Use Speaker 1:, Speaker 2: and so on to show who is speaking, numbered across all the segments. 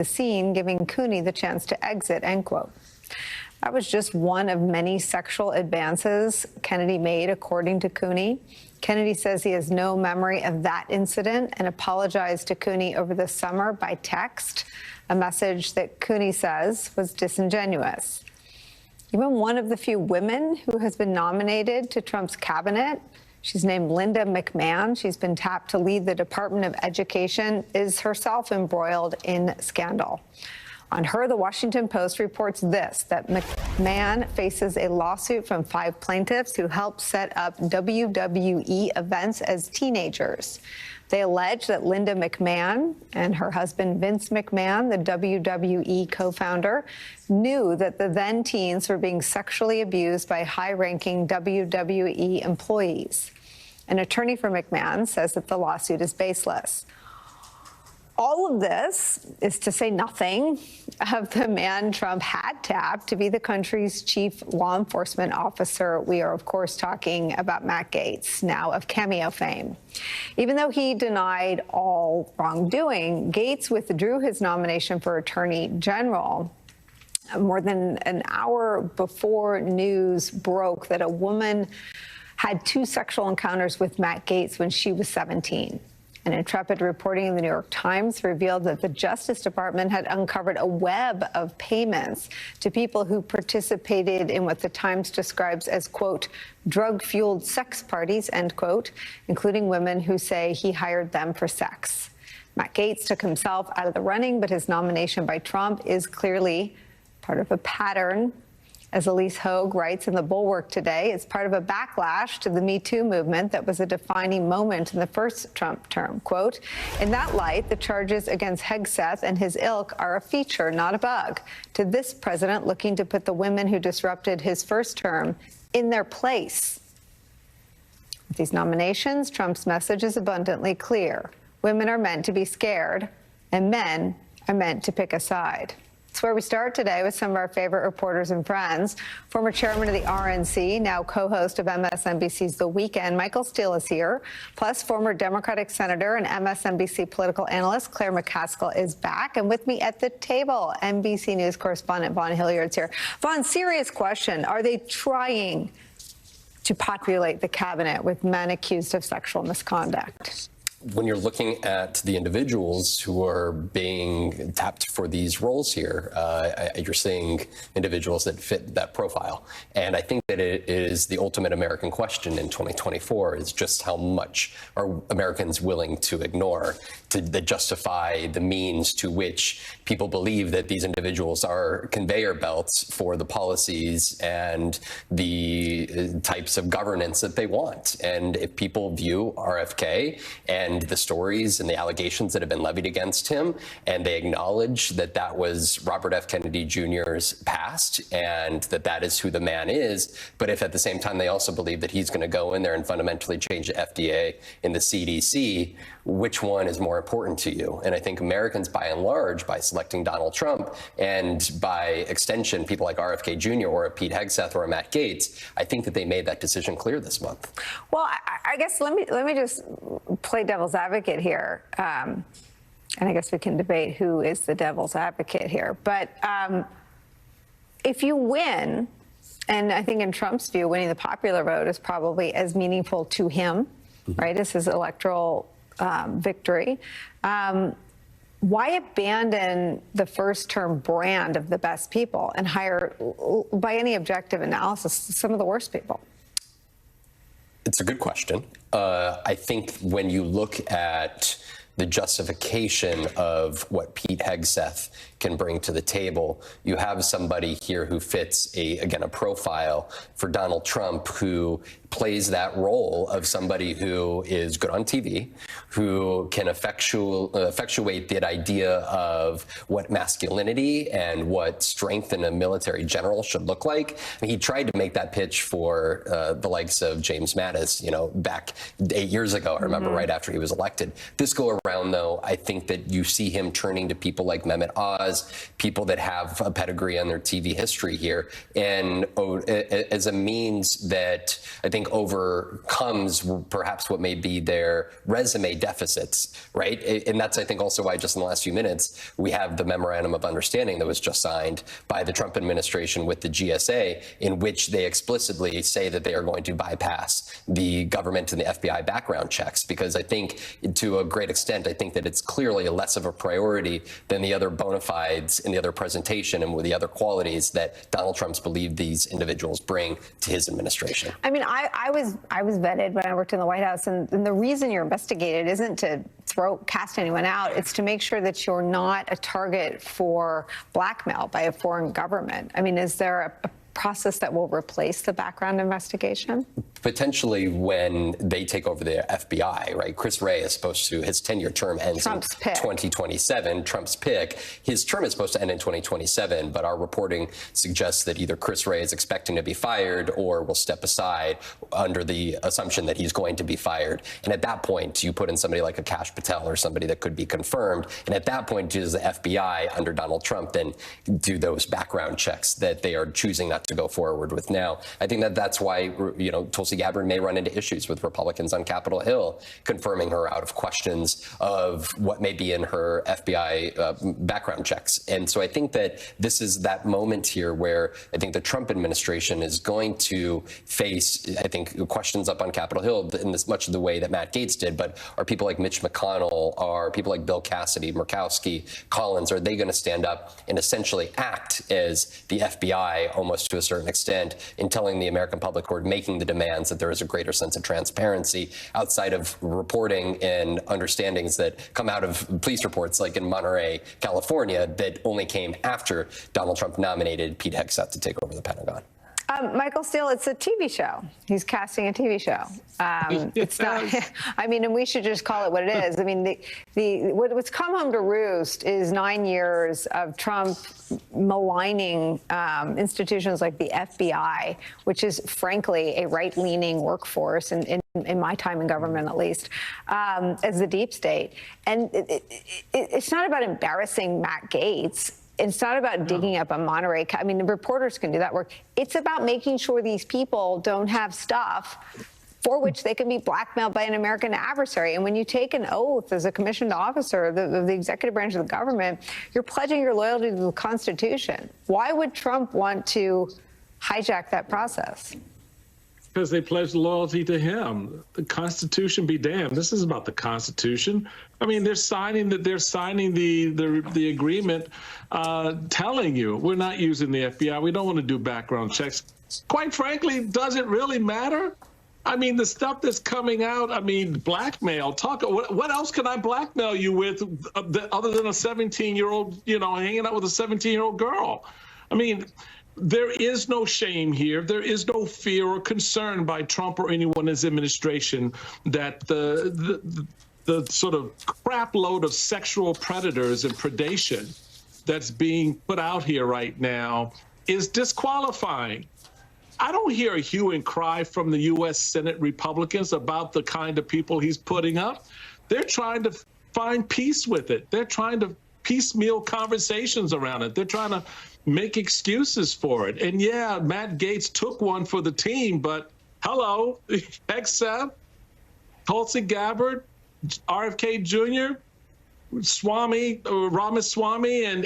Speaker 1: the scene, giving Cooney the chance to exit, end quote. That was just one of many sexual advances Kennedy made, according to Cooney. Kennedy says he has no memory of that incident and apologized to Cooney over the summer by text, a message that Cooney says was disingenuous. Even one of the few women who has been nominated to Trump's cabinet, she's named Linda McMahon. She's been tapped to lead the Department of Education, is herself embroiled in scandal. On her, the Washington Post reports this, that McMahon faces a lawsuit from 5 plaintiffs who helped set up WWE events as teenagers. They allege that Linda McMahon and her husband Vince McMahon, the WWE co-founder, knew that the then teens were being sexually abused by high-ranking WWE employees. An attorney for McMahon says that the lawsuit is baseless. All of this is to say nothing of the man Trump had tapped to be the country's chief law enforcement officer. We are, of course, talking about Matt Gaetz, now of Cameo fame. Even though he denied all wrongdoing, Gaetz withdrew his nomination for Attorney General more than an hour before news broke that a woman had 2 sexual encounters with Matt Gaetz when she was 17. An intrepid reporting in the New York Times revealed that the Justice Department had uncovered a web of payments to people who participated in what the Times describes as, quote, drug-fueled sex parties, end quote, including women who say he hired them for sex. Matt Gaetz took himself out of the running, but his nomination by Trump is clearly part of a pattern. As Elise Hogue writes in The Bulwark today, it's part of a backlash to the Me Too movement that was a defining moment in the first Trump term. Quote, in that light, the charges against Hegseth and his ilk are a feature, not a bug, to this president looking to put the women who disrupted his first term in their place. With these nominations, Trump's message is abundantly clear. Women are meant to be scared, and men are meant to pick a side. It's where we start today with some of our favorite reporters and friends. Former chairman of the RNC, now co-host of MSNBC's The Weekend, Michael Steele is here. Plus, former Democratic senator and MSNBC political analyst Claire McCaskill is back. And with me at the table, NBC News correspondent Vaughn Hilliard's here. Vaughn, serious question. Are they trying to populate the cabinet with men accused of sexual misconduct?
Speaker 2: When you're looking at the individuals who are being tapped for these roles here, you're seeing individuals that fit that profile. And I think that it is the ultimate American question in 2024 is just how much are Americans willing to ignore to justify the means to which people believe that these individuals are conveyor belts for the policies and the types of governance that they want. And if people view RFK and the stories and the allegations that have been levied against him, and they acknowledge that that was Robert F. Kennedy Jr.'s past and that that is who the man is, but if at the same time they also believe that he's going to go in there and fundamentally change the FDA and the CDC, which one is more important to you? And I think Americans, by and large, by selecting Donald Trump and by extension, people like RFK Jr. or a Pete Hegseth or a Matt Gaetz, I think that they made that decision clear this month.
Speaker 1: Well, I guess let me just play devil's advocate here. And I guess we can debate who is the devil's advocate here. But if you win, and I think in Trump's view, winning the popular vote is probably as meaningful to him, right, as his electoral victory. Why abandon the first-term brand of the best people and hire, by any objective analysis, some of the worst people?
Speaker 2: It's a good question. I think when you look at the justification of what Pete Hegseth can bring to the table, you have somebody here who fits a profile for Donald Trump, who plays that role of somebody who is good on TV, who can effectuate that idea of what masculinity and what strength in a military general should look like. I mean, he tried to make that pitch for the likes of James Mattis, back 8 years ago, I remember, right after he was elected. This go around, though, I think that you see him turning to people like Mehmet Oz, people that have a pedigree on their TV history here, and as a means that I think overcomes perhaps what may be their resume deficits, right? And that's, I think, also why just in the last few minutes, we have the memorandum of understanding that was just signed by the Trump administration with the GSA, in which they explicitly say that they are going to bypass the government and the FBI background checks, because I think to a great extent, I think that it's clearly less of a priority than the other bona fides in the other presentation and with the other qualities that Donald Trump's believed these individuals bring to his administration.
Speaker 1: I mean, I was vetted when I worked in the White House, and the reason you're investigated isn't to cast anyone out. It's to make sure that you're not a target for blackmail by a foreign government. I mean, is there a process that will replace the background investigation?
Speaker 2: Potentially when they take over the FBI, right? Chris Wray is supposed to, his 10-year term ends in 2027, Trump's pick. His term is supposed to end in 2027, but our reporting suggests that either Chris Wray is expecting to be fired or will step aside under the assumption that he's going to be fired. And at that point, you put in somebody like a Kash Patel or somebody that could be confirmed. And at that point, does the FBI under Donald Trump then do those background checks that they are choosing not to go forward with now? I think that that's why, you know, Tulsi Gabbard may run into issues with Republicans on Capitol Hill, confirming her out of questions of what may be in her FBI background checks. And so I think that this is that moment here where I think the Trump administration is going to face, I think, questions up on Capitol Hill in this much of the way that Matt Gaetz did. But are people like Mitch McConnell, are people like Bill Cassidy, Murkowski, Collins, are they going to stand up and essentially act as the FBI almost to a certain extent in telling the American public who are making the demands that there is a greater sense of transparency outside of reporting and understandings that come out of police reports like in Monterey, California, that only came after Donald Trump nominated Pete Hegseth to take over the Pentagon?
Speaker 1: Michael Steele, it's a TV show. He's casting a TV show. It's not. I mean, and we should just call it what it is. I mean, what's come home to roost is 9 years of Trump maligning institutions like the FBI, which is frankly a right-leaning workforce in my time in government, at least, as the deep state. And it's not about embarrassing Matt Gaetz. It's not about digging up a Monterey. I mean, the reporters can do that work. It's about making sure these people don't have stuff for which they can be blackmailed by an American adversary. And when you take an oath as a commissioned officer of the executive branch of the government, you're pledging your loyalty to the Constitution. Why would Trump want to hijack that process?
Speaker 3: Because they pledged loyalty to him. The Constitution be damned. This is about the Constitution. I mean, they're signing the agreement, telling you we're not using the FBI. We don't want to do background checks. Quite frankly, does it really matter? I mean, the stuff that's coming out. I mean, blackmail. What else can I blackmail you with other than a 17-year-old? You know, hanging out with a 17-year-old girl. I mean. There is no shame here. There is no fear or concern by Trump or anyone in his administration that the sort of crap load of sexual predators and predation that's being put out here right now is disqualifying. I don't hear a hue and cry from the U.S. Senate Republicans about the kind of people he's putting up. They're trying to find peace with it. They're trying to piecemeal conversations around it. They're trying to make excuses for it. And yeah, Matt Gaetz took one for the team, but hello, Hegseth, Tulsi Gabbard, RFK Jr., Ramaswamy, and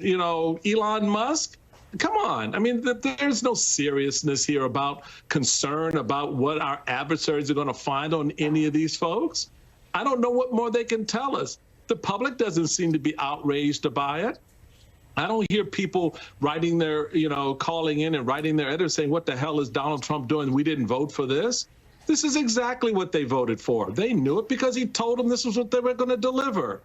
Speaker 3: you know, Elon Musk. Come on. I mean, there's no seriousness here about concern about what our adversaries are going to find on any of these folks. I don't know what more they can tell us. The public doesn't seem to be outraged by it. I don't hear people writing their, you know, calling in and writing their editors saying, what the hell is Donald Trump doing? We didn't vote for this. This is exactly what they voted for. They knew it because he told them this was what they were going to deliver.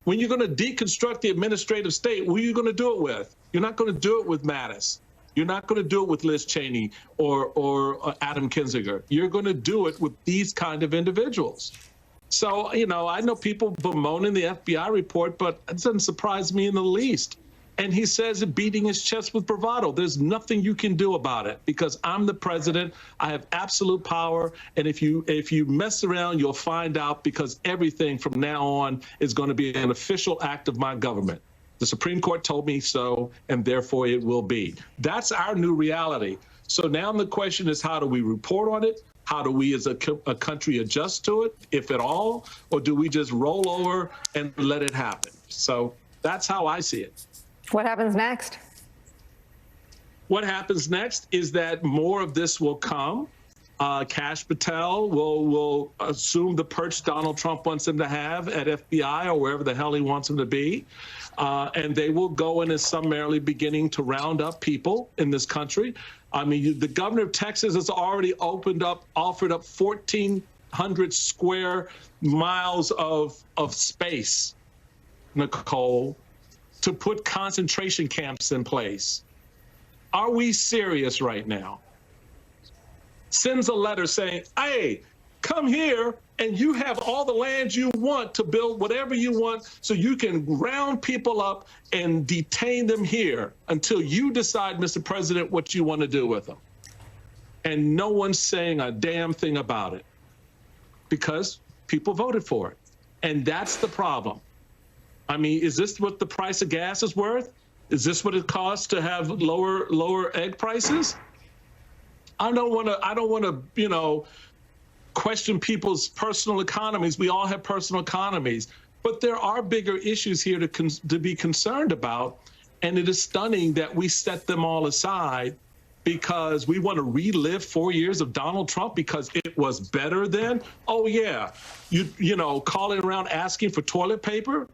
Speaker 3: When you're going to deconstruct the administrative state, who are you going to do it with? You're not going to do it with Mattis. You're not going to do it with Liz Cheney or Adam Kinzinger. You're going to do it with these kind of individuals. So, you know, I know people bemoaning the FBI report, but it doesn't surprise me in the least. And he says it, beating his chest with bravado. There's nothing you can do about it because I'm the president. I have absolute power. And if you mess around, you'll find out, because everything from now on is going to be an official act of my government. The Supreme Court told me so, and therefore it will be. That's our new reality. So now the question is, how do we report on it? How do we as a country adjust to it, if at all? Or do we just roll over and let it happen? So that's how I see it.
Speaker 1: What happens next?
Speaker 3: What happens next is that more of this will come. Kash Patel will assume the perch Donald Trump wants him to have at FBI or wherever the hell he wants him to be. And they will go in and summarily beginning to round up people in this country. I mean, the governor of Texas has already offered up 1,400 square miles of space, Nicolle, to put concentration camps in place. Are we serious right now? Sends a letter saying, hey, come here and you have all the land you want to build whatever you want, so you can round people up and detain them here until you decide, Mr. President, what you want to do with them. And no one's saying a damn thing about it because people voted for it. And that's the problem. I mean, is this what the price of gas is worth? Is this what it costs to have lower egg prices? I don't want to, question people's personal economies. We all have personal economies, but there are bigger issues here to be concerned about. And it is stunning that we set them all aside because we want to relive 4 years of Donald Trump because it was better then. Oh yeah, calling around asking for toilet paper,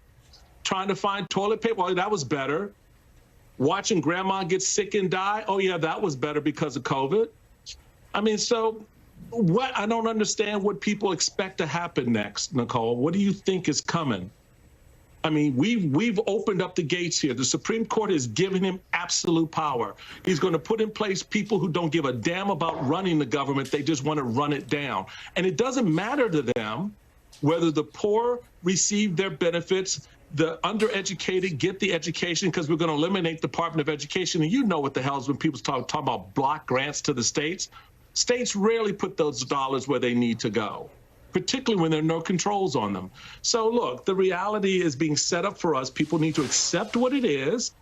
Speaker 3: trying to find toilet paper. Well, that was better. Watching grandma get sick and die. Oh yeah, that was better because of COVID. I mean, so what? I don't understand what people expect to happen next, Nicolle. What do you think is coming? I mean, we've opened up the gates here. The Supreme Court has given him absolute power. He's going to put in place people who don't give a damn about running the government. They just want to run it down. And it doesn't matter to them whether the poor receive their benefits, the undereducated get the education, because we're going to eliminate the Department of Education. And you know what the hell is when people talk about block grants to the states. States rarely put those dollars where they need to go, particularly when there are no controls on them. So look, the reality is being set up for us. People need to accept what it is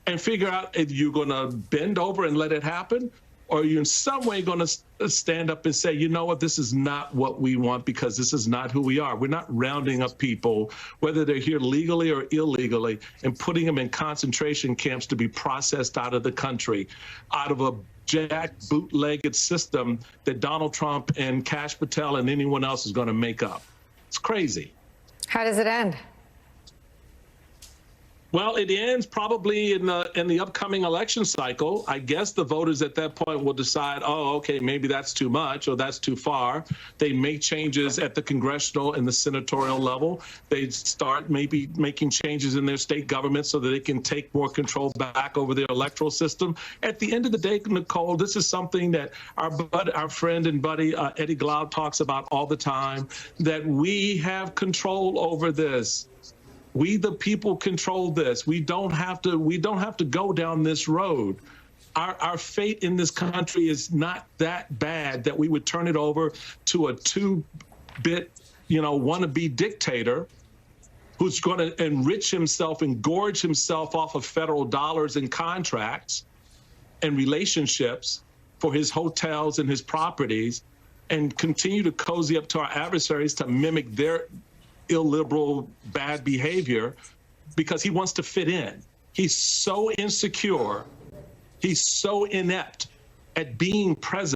Speaker 3: and figure out if you're going to bend over and let it happen, or are you in some way going to stand up and say, you know what, this is not what we want because this is not who we are. We're not rounding up people, whether they're here legally or illegally, and putting them in concentration camps to be processed out of the country, out of a jacked, bootlegged system that Donald Trump and Kash Patel and anyone else is going to make up. It's crazy.
Speaker 1: How does it end?
Speaker 3: Well, it ends probably in the upcoming election cycle. I guess the voters at that point will decide, oh, okay, maybe that's too much or that's too far. They make changes at the congressional and the senatorial level. They start maybe making changes in their state government so that they can take more control back over their electoral system. At the end of the day, Nicolle, this is something that our friend and buddy Eddie Glaude talks about all the time, that we have control over this. We, the people, control this. We don't have to go down this road. Our fate in this country is not that bad that we would turn it over to a two-bit, wannabe dictator who's going to enrich himself and gorge himself off of federal dollars and contracts and relationships for his hotels and his properties, and continue to cozy up to our adversaries to mimic their illiberal, bad behavior because he wants to fit in. He's so insecure. He's so inept at being president.